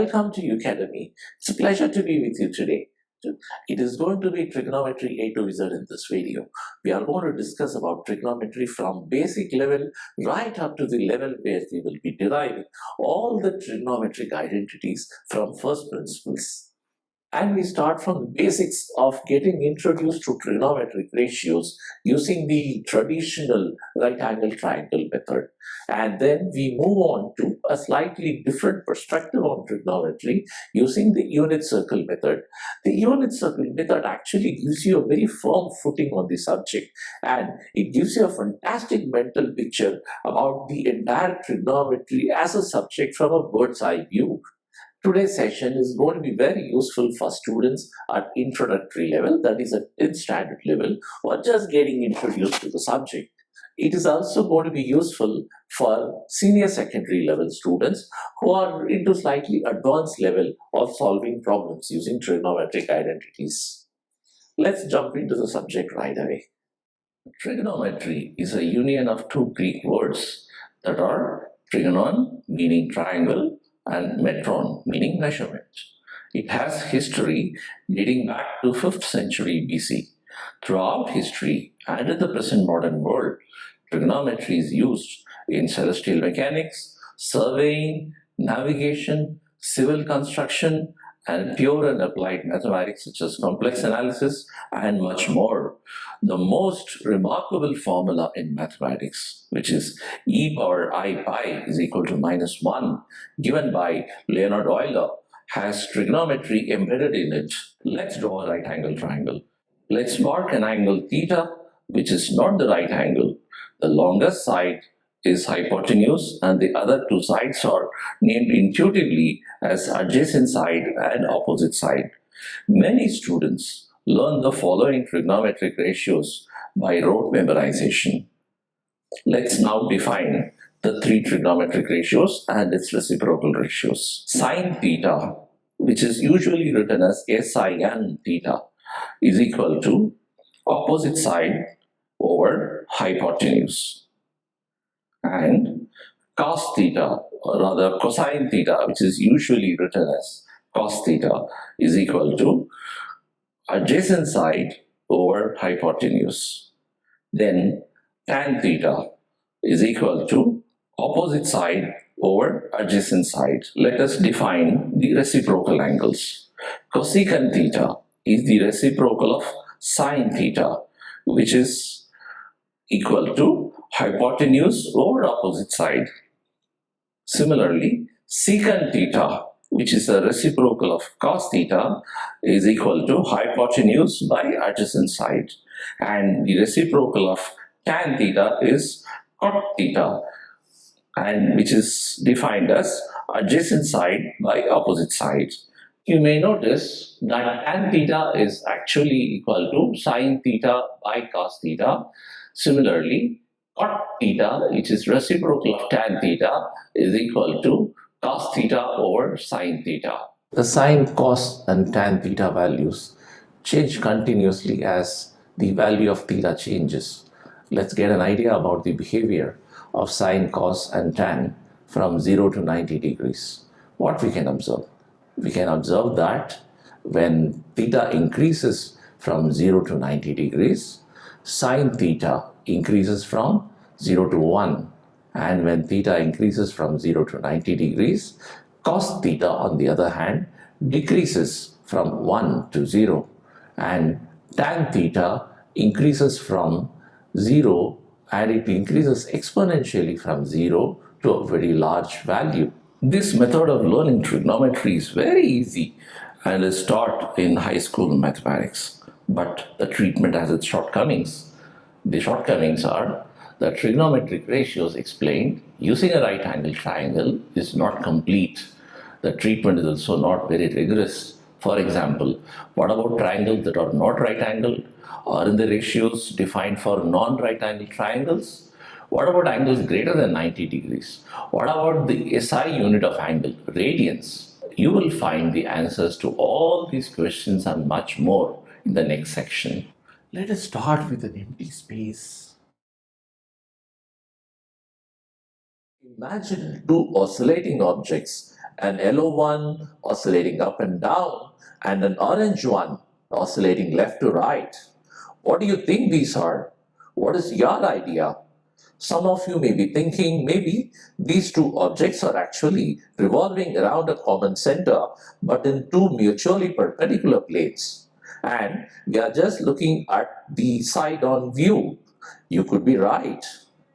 Welcome to Academy. It's a pleasure to be with you today. It is going to be trigonometry A to Z in this video. We are going to discuss about trigonometry from basic level right up to the level where we will be deriving all the trigonometric identities from first principles. And we start from the basics of getting introduced to trigonometric ratios using the traditional right angle triangle method. And then we move on to a slightly different perspective on trigonometry using the unit circle method. The unit circle method actually gives you a very firm footing on the subject, and it gives you a fantastic mental picture about the entire trigonometry as a subject from a bird's eye view. Today's session is going to be very useful for students at introductory level, that is at 10th standard level, or just getting introduced to the subject. It is also going to be useful for senior secondary level students who are into slightly advanced level of solving problems using trigonometric identities. Let's jump into the subject right away. Trigonometry is a union of two Greek words that are trigonon, meaning triangle, and metron, meaning measurement. It has history dating back to 5th century BC. Throughout history and in the present modern world, trigonometry is used in celestial mechanics, surveying, navigation, civil construction, and pure and applied mathematics such as complex analysis and much more. The most remarkable formula in mathematics, which is e power I pi is equal to -1, given by Leonhard Euler, has trigonometry embedded in it. Let's draw a right angle triangle. Let's mark an angle theta, which is not the right angle. The longest side is hypotenuse, and the other two sides are named intuitively as adjacent side and opposite side. Many students learn the following trigonometric ratios by rote memorization. Let's now define the three trigonometric ratios and its reciprocal ratios. Sine theta, which is usually written as sin theta, is equal to opposite side over hypotenuse. And cos theta, or rather cosine theta, which is usually written as cos theta, is equal to adjacent side over hypotenuse. Then tan theta is equal to opposite side over adjacent side. Let us define the reciprocal angles. Cosecant theta is the reciprocal of sine theta, which is equal to hypotenuse over opposite side. Similarly, secant theta, which is a reciprocal of cos theta, is equal to hypotenuse by adjacent side. And the reciprocal of tan theta is cot theta, and which is defined as adjacent side by opposite side. You may notice that tan theta is actually equal to sine theta by cos theta. Similarly, cot theta, which is reciprocal of tan theta, is equal to cos theta over sine theta. The sine, cos, and tan theta values change continuously as the value of theta changes. Let's get an idea about the behavior of sine, cos, and tan from 0 to 90 degrees. What we can observe? We can observe that when theta increases from 0 to 90 degrees, sine theta increases from 0 to 1, and when theta increases from 0 to 90 degrees, cos theta on the other hand decreases from 1 to 0, and tan theta increases from 0, and it increases exponentially from 0 to a very large value. This method of learning trigonometry is very easy and is taught in high school mathematics, but the treatment has its shortcomings. The shortcomings are that trigonometric ratios explained using a right angle triangle is not complete. The treatment is also not very rigorous. For example, what about triangles that are not right angled? Are in the ratios defined for non-right angle triangles? What about angles greater than 90 degrees? What about the SI unit of angle, radians? You will find the answers to all these questions and much more in the next section. Let us start with an empty space. Imagine two oscillating objects an yellow one oscillating up and down, and an orange one oscillating left to right. What do you think these are? What is your idea? Some of you may be thinking maybe these two objects are actually revolving around a common center but in two mutually perpendicular planes. And we are just looking at the side-on view. You could be right.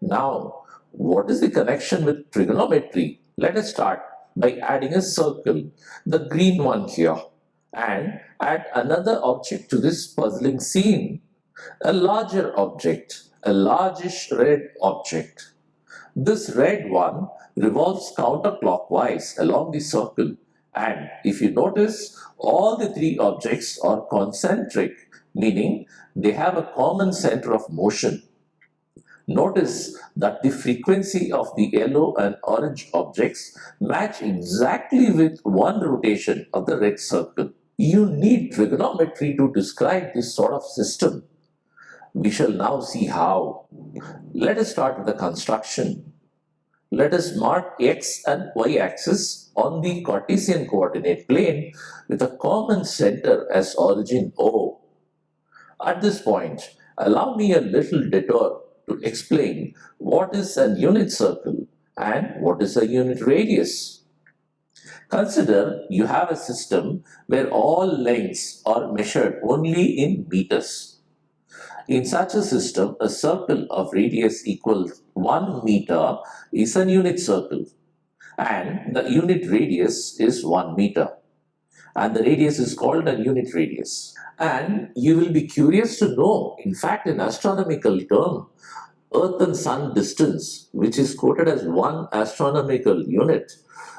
Now, what is the connection with trigonometry? Let us start by adding a circle, the green one here, and add another object to this puzzling scene, a larger object, a largish red object. This red one revolves counterclockwise along the circle, and if you notice, all the three objects are concentric, meaning they have a common center of motion. Notice that the frequency of the yellow and orange objects match exactly with one rotation of the red circle. You need trigonometry to describe this sort of system. We shall now see how. Let us start with the construction. Let us mark x and y axis on the Cartesian coordinate plane with a common center as origin O. At this point, allow me a little detour to explain what is an unit circle and what is a unit radius. Consider you have a system where all lengths are measured only in meters. In such a system, a circle of radius equals 1 meter is a unit circle, and the unit radius is 1 meter, and the radius is called a unit radius. And you will be curious to know, in fact, in astronomical term, Earth and Sun distance, which is quoted as 1 astronomical unit,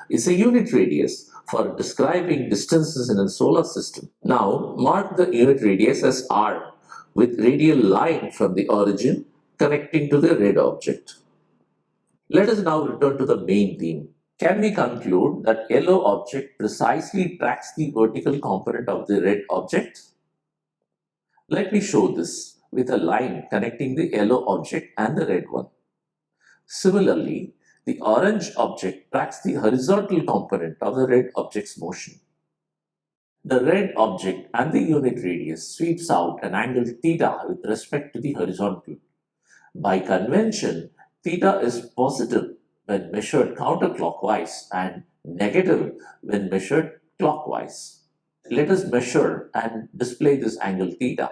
is a unit radius for describing distances in a solar system. Now, mark the unit radius as r, with radial line from the origin connecting to the red object. Let us now return to the main theme. Can we conclude that yellow object precisely tracks the vertical component of the red object? Let me show this with a line connecting the yellow object and the red one. Similarly, the orange object tracks the horizontal component of the red object's motion. The red object and the unit radius sweeps out an angle theta with respect to the horizontal. By convention, theta is positive when measured counterclockwise and negative when measured clockwise. Let us measure and display this angle theta.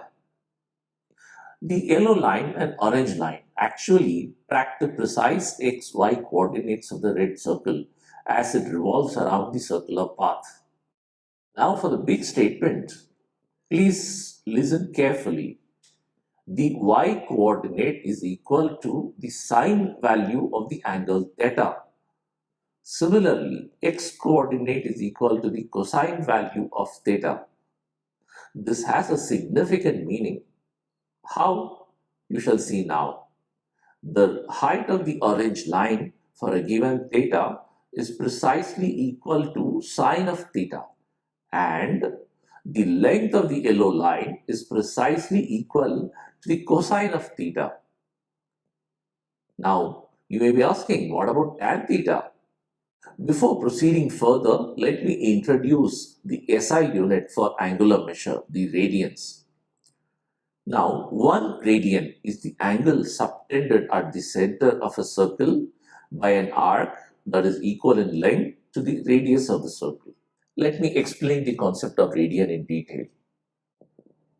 The yellow line and orange line actually track the precise xy coordinates of the red circle as it revolves around the circular path. Now for the big statement, please listen carefully. The y coordinate is equal to the sine value of the angle theta. Similarly, x coordinate is equal to the cosine value of theta. This has a significant meaning. How? You shall see now. The height of the orange line for a given theta is precisely equal to sine of theta, and the length of the yellow line is precisely equal to the cosine of theta. Now, you may be asking, what about tan theta? Before proceeding further, let me introduce the SI unit for angular measure, the radians. Now, 1 radian is the angle subtended at the center of a circle by an arc that is equal in length to the radius of the circle. Let me explain the concept of radian in detail.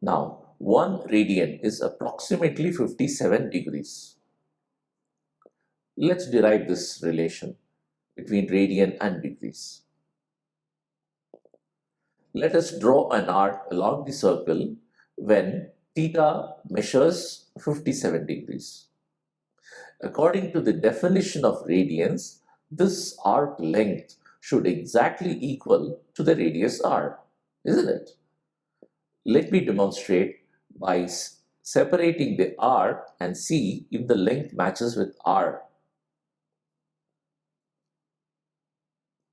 Now, 1 radian is approximately 57 degrees. Let's derive this relation between radian and degrees. Let us draw an arc along the circle when theta measures 57 degrees. According to the definition of radians, this arc length should exactly equal to the radius r, isn't it? Let me demonstrate by separating the r and see if the length matches with r.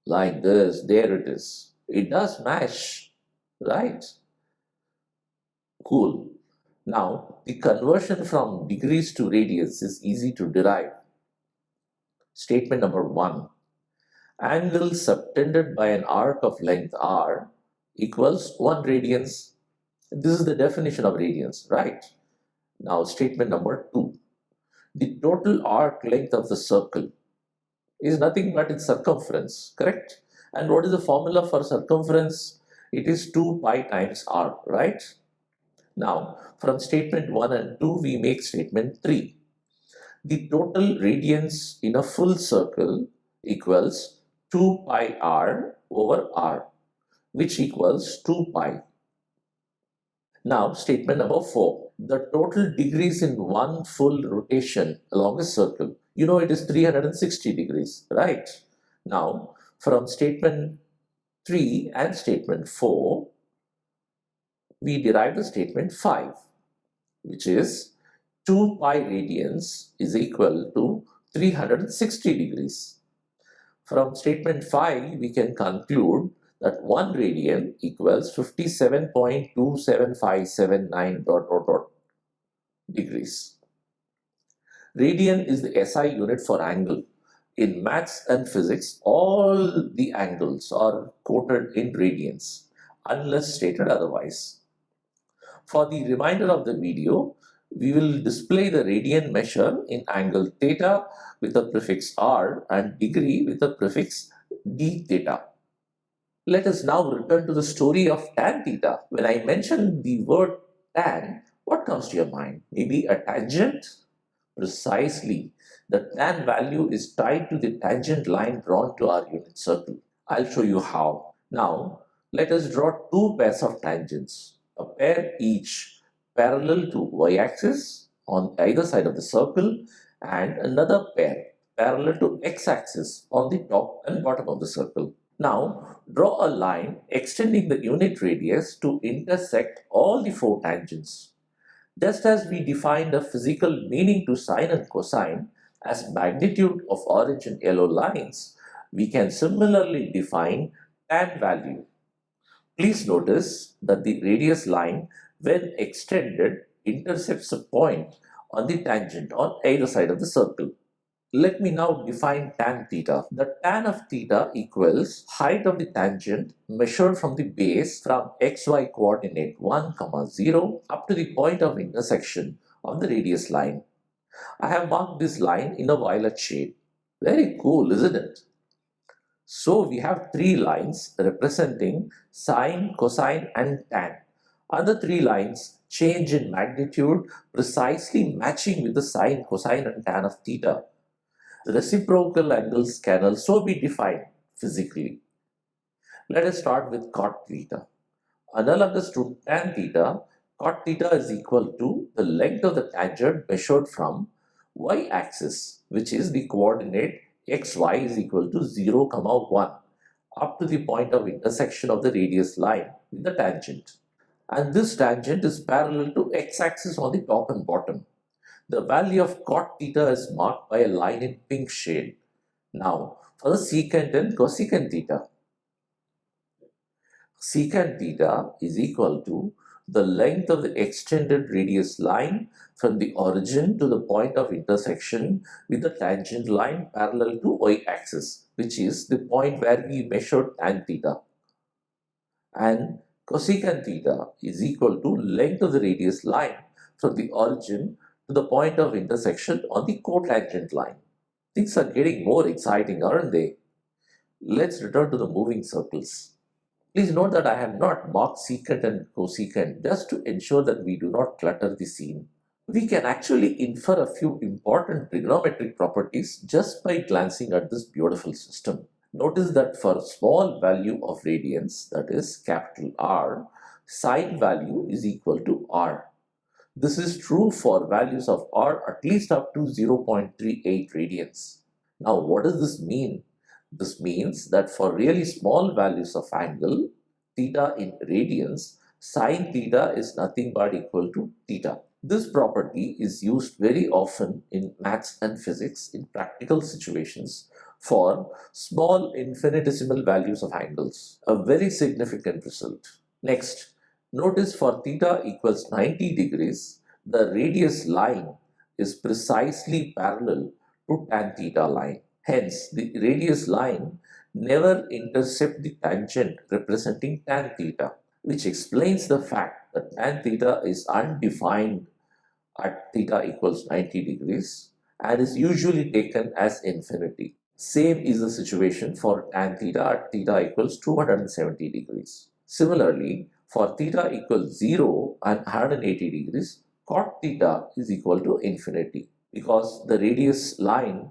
Like this, there it is. It does match, right? Cool. Now, the conversion from degrees to radians is easy to derive. Statement number 1. Angle subtended by an arc of length r equals 1 radians. This is the definition of radians, right? Now statement number 2. The total arc length of the circle is nothing but its circumference, correct? And what is the formula for circumference? It is 2 pi times r, right? Now, from statement 1 and 2, we make statement 3. The total radians in a full circle equals 2 pi r over r, which equals 2 pi. Now, statement number 4. The total degrees in one full rotation along a circle, it is 360 degrees, right? Now, from statement 3 and statement 4, we derive the statement 5, which is 2 pi radians is equal to 360 degrees. From statement 5, we can conclude that 1 radian equals 57.27579 degrees. Radian is the SI unit for angle. In maths and physics, all the angles are quoted in radians, unless stated otherwise. For the remainder of the video, we will display the radian measure in angle theta with the prefix r and degree with the prefix d theta. Let us now return to the story of tan theta. When I mention the word tan, what comes to your mind? Maybe a tangent? Precisely. The tan value is tied to the tangent line drawn to our unit circle. I'll show you how. Now, let us draw two pairs of tangents, a pair each parallel to y-axis on either side of the circle and another pair parallel to x-axis on the top and bottom of the circle. Now, draw a line extending the unit radius to intersect all the four tangents. Just as we defined a physical meaning to sine and cosine as magnitude of origin yellow lines, we can similarly define tan value. Please notice that the radius line, when extended, intercepts a point on the tangent on either side of the circle. Let me now define tan theta. The tan of theta equals height of the tangent measured from the base from xy coordinate 1, 0 up to the point of intersection of the radius line. I have marked this line in a violet shade. Very cool, isn't it? So we have three lines representing sine, cosine and tan. Other three lines change in magnitude precisely matching with the sine, cosine and tan of theta. Reciprocal angles can also be defined physically. Let us start with cot theta. Analogous to tan theta, cot theta is equal to the length of the tangent measured from y-axis, which is the coordinate xy is equal to 0, 1 up to the point of intersection of the radius line with the tangent. And this tangent is parallel to x-axis on the top and bottom. The value of cot theta is marked by a line in pink shade. Now, for the secant and cosecant theta. Secant theta is equal to the length of the extended radius line from the origin to the point of intersection with the tangent line parallel to y-axis, which is the point where we measured tan theta. And cosecant theta is equal to length of the radius line from the origin to the point of intersection on the cotangent line. Things are getting more exciting, aren't they? Let's return to the moving circles. Please note that I have not marked secant and cosecant just to ensure that we do not clutter the scene. We can actually infer a few important trigonometric properties just by glancing at this beautiful system. Notice that for small value of radians, that is capital R, sine value is equal to R. This is true for values of r at least up to 0.38 radians. Now, what does this mean? This means that for really small values of angle, theta in radians, sine theta is nothing but equal to theta. This property is used very often in maths and physics in practical situations for small infinitesimal values of angles. A very significant result. Next, notice for theta equals 90 degrees, the radius line is precisely parallel to tan theta line. Hence, the radius line never intercept the tangent representing tan theta, which explains the fact that tan theta is undefined at theta equals 90 degrees and is usually taken as infinity. Same is the situation for tan theta at theta equals 270 degrees. Similarly, for theta equals 0 and 180 degrees, cot theta is equal to infinity because the radius line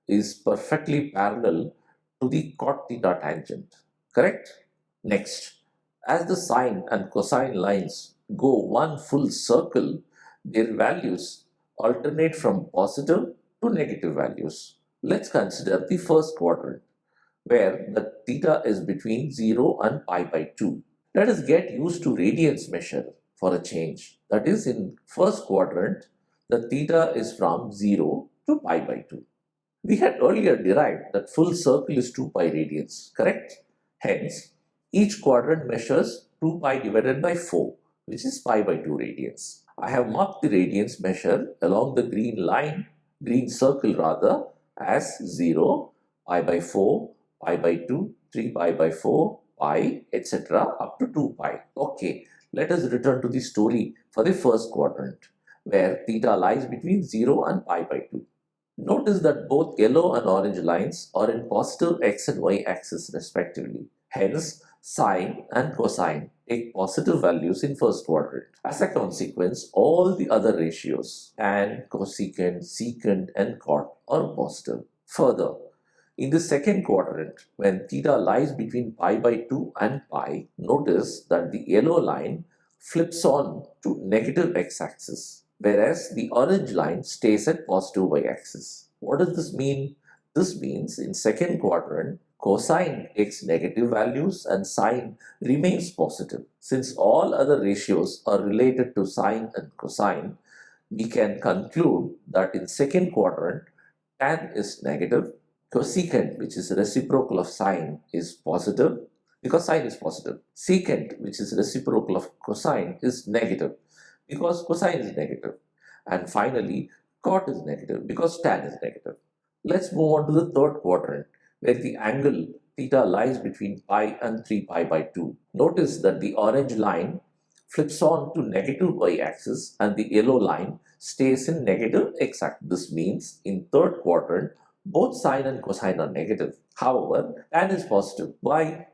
is perfectly parallel to the cot theta tangent. Correct? Next, as the sine and cosine lines go one full circle, their values alternate from positive to negative values. Let's consider the first quadrant where the theta is between 0 and pi by 2. Let us get used to radians measure for a change. That is, in first quadrant, the theta is from 0 to pi by 2. We had earlier derived that full circle is 2 pi radians, correct? Hence, each quadrant measures 2 pi divided by 4, which is pi by 2 radians. I have marked the radians measure along the green circle rather, as 0, pi by 4, pi by 2, 3 pi by 4, pi, etc. up to 2 pi. Okay, let us return to the story for the first quadrant, where theta lies between 0 and pi by 2. Notice that both yellow and orange lines are in positive x and y axis respectively. Hence, sine and cosine take positive values in first quadrant. As a consequence, all the other ratios, tan, cosecant, secant and cot are positive. Further, in the second quadrant, when theta lies between pi by 2 and pi, notice that the yellow line flips on to negative x-axis, whereas the orange line stays at positive y-axis. What does this mean? This means in second quadrant, cosine takes negative values and sine remains positive. Since all other ratios are related to sine and cosine, we can conclude that in second quadrant, tan is negative, cosecant, which is reciprocal of sine, is positive because sine is positive. Secant, which is reciprocal of cosine, is negative because cosine is negative. And finally, cot is negative because tan is negative. Let's move on to the third quadrant, where the angle theta lies between pi and 3 pi by 2. Notice that the orange line flips on to negative y-axis and the yellow line stays in negative x-axis. This means in third quadrant, both sine and cosine are negative. However, tan is positive. Why?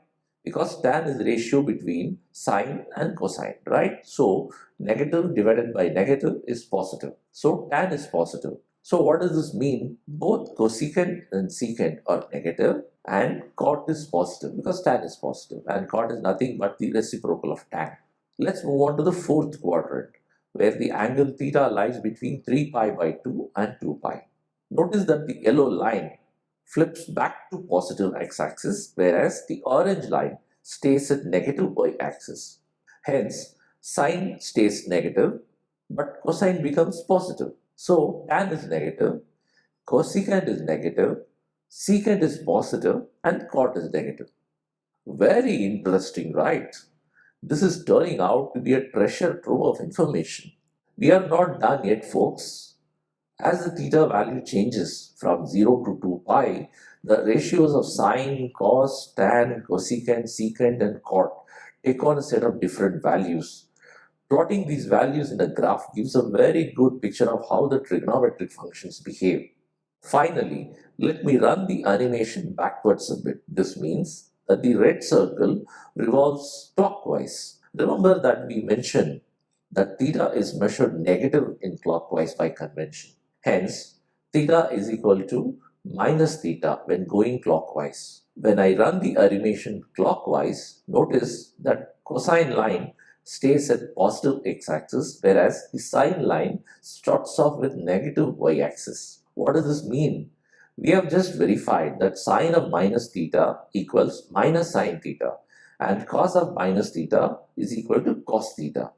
Because tan is the ratio between sine and cosine, right? So, negative divided by negative is positive. So, tan is positive. So, what does this mean? Both cosecant and secant are negative and cot is positive because tan is positive and cot is nothing but the reciprocal of tan. Let's move on to the fourth quadrant, where the angle theta lies between 3 pi by 2 and 2 pi. Notice that the yellow line flips back to positive x-axis, whereas the orange line stays at negative y-axis. Hence, sine stays negative, but cosine becomes positive. So, tan is negative, cosecant is negative, secant is positive, and cot is negative. Very interesting, right? This is turning out to be a treasure trove of information. We are not done yet, folks. As the theta value changes from 0 to 2 pi, the ratios of sine, cos, tan, cosecant, secant and cot take on a set of different values. Plotting these values in a graph gives a very good picture of how the trigonometric functions behave. Finally, let me run the animation backwards a bit. This means that the red circle revolves clockwise. Remember that we mentioned that theta is measured negative in clockwise by convention. Hence, theta is equal to minus theta when going clockwise. When I run the animation clockwise, notice that cosine line stays at positive x-axis, whereas the sine line starts off with negative y-axis. What does this mean? We have just verified that sine of minus theta equals minus sine theta and cos of minus theta is equal to cos theta.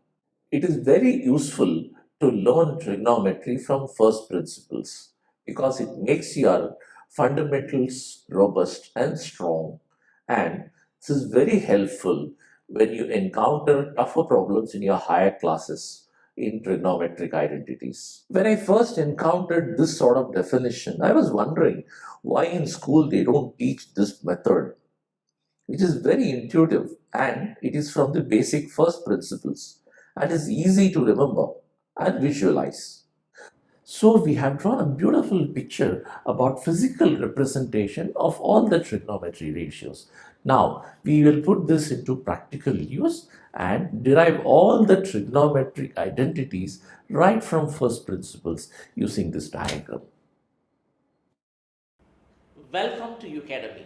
It is very useful to learn trigonometry from first principles because it makes your fundamentals robust and strong, and this is very helpful when you encounter tougher problems in your higher classes in trigonometric identities. When I first encountered this sort of definition, I was wondering why in school they don't teach this method which is very intuitive and it is from the basic first principles and is easy to remember and visualize. So we have drawn a beautiful picture about physical representation of all the trigonometry ratios. Now we will put this into practical use and derive all the trigonometric identities right from first principles using this diagram. Welcome to Ukademy.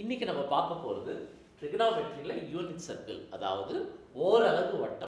இன்னைக்கு நம்ம பார்க்க போகிறது ட்ரிகனாமெட்ரியில் unit circle, அதாவது ஓரலகு வட்டம்.